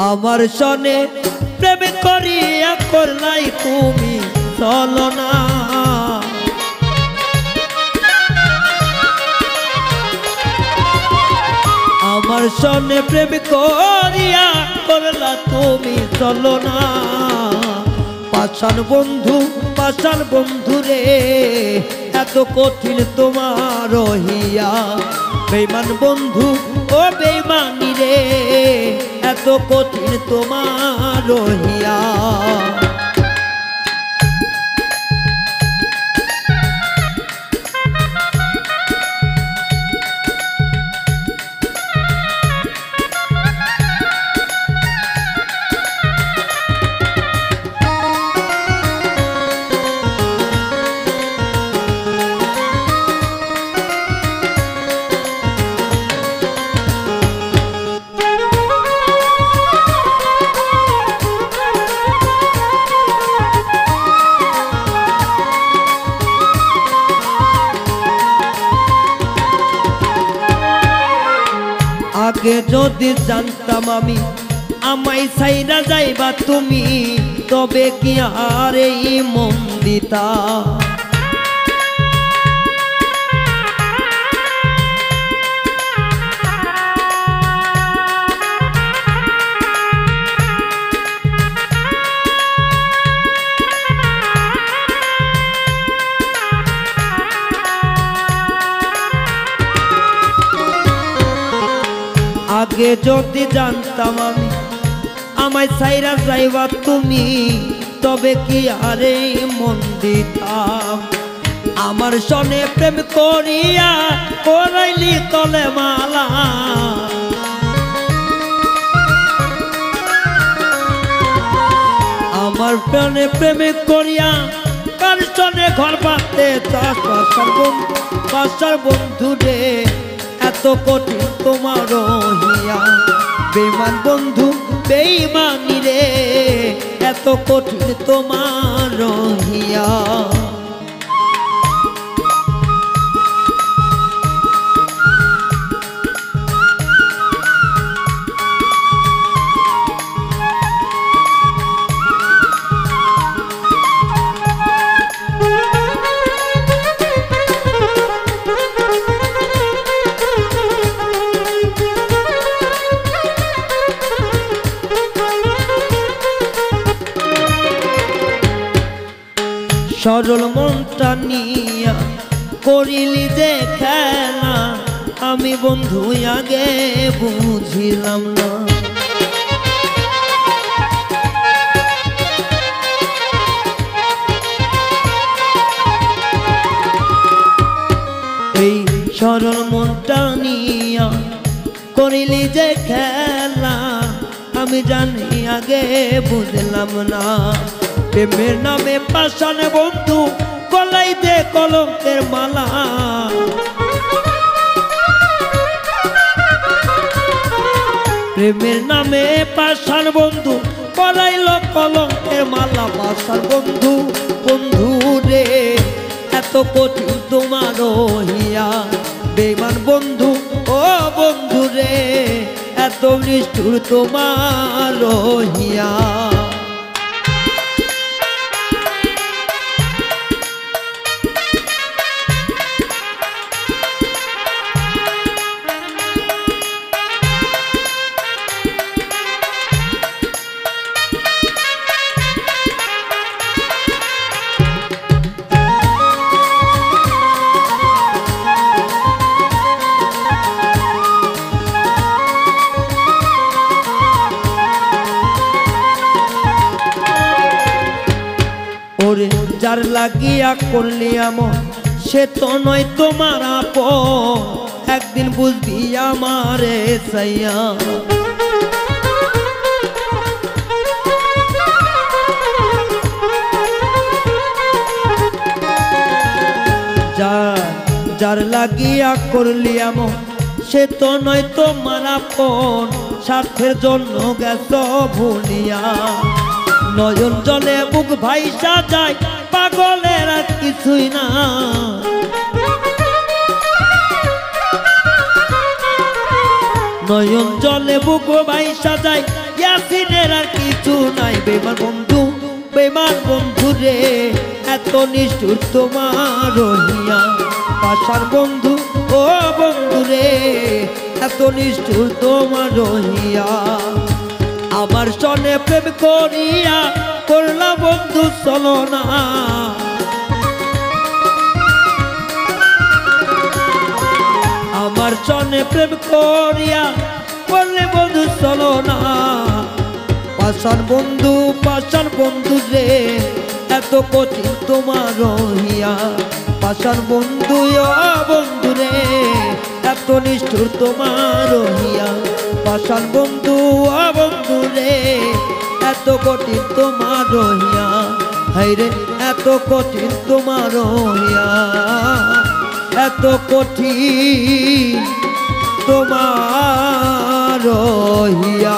আমার সনে প্রেম করিয়া করলাই তুমি ছলনা। আমার সনে প্রেম করিয়া করলা তুমি ছলনা। পাষাণ বন্ধু রে এত কঠিন তোমার হিয়া। বেঈমান বন্ধু ও বেঈমানি রে এত কঠিন তোমার হিয়া। আগে যদি জানতাম আমি আমায় ছাইরা যাইবা তুমি, তবে কি আর এই মন দিতা। আগে যদি জানতাম আমি আমায় ছাইরা যাইবা তুমি, তবে কি আরে মন দিতাম। আমার সনে প্রেম করিয়া করাইলি তলে মালা। আমার প্রাণে প্রেম করিয়া কার সনে ঘর বাঁধতে চাস। পাশার বন্ধু রে এত কঠিন তোমার হিয়া। বেঈমান বন্ধু বেঈমানি রে এত কঠিন তোমার হিয়া। সরল মনটা নিয়া করিলি যে খেলা, আমি বন্ধু আগে বুঝিলাম না। এই সরল মনটা নিয়া করিলি যে খেলা, আমি জানি আগে বুঝলাম না। প্রেমের নামে পাষাণ বন্ধু গলায় দে কলঙ্কের মালা। প্রেমের নামে পাষাণ বন্ধু গলাইল কলঙ্কের মালা। পাষাণ বন্ধু রে এত কঠিন তোমার হিয়া। বেঈমান বন্ধু ও বন্ধু রে এত নিষ্ঠুর তোমার হিয়া। যার লাগিয়া করলি আমন সে তো নয় তোমার আপন। একদিন বুঝবি আমারে সাইয়া। যার লাগিয়া করলি আমন সে তো নয় তোমার আপন। স্বার্থের জন্য গেছ ভুলিয়া। নয়ন জলে বুক ভাইসা যায় পাগলের আর কিছুই না। নয়ন জলে বুক ভাইসা যায় ইয়াসিনের আর কিছু নাই। বেমান বন্ধু রে এত নিষ্ঠুর তোমার রহিয়া, পাশার বন্ধু ও বন্ধু রে এত নিষ্ঠুর তোমার রহিয়া। আমার সনে প্রেম করিয়া করলা বন্ধু চলো না, আমার সনে প্রেম করিয়া করলে বন্ধু চলো না। পাশার বন্ধু রে এত কঠিন তোমার রহিয়া, পাশার বন্ধু ও বন্ধু রে এত নিষ্ঠুর তোমার রহিয়া, পাশার বন্ধু ও বন্ধু রে এত কঠিন তোমার রহিয়া। হাই রে এত কঠিন তোমার রহিয়া, এত কঠিন তোমার রহিয়া।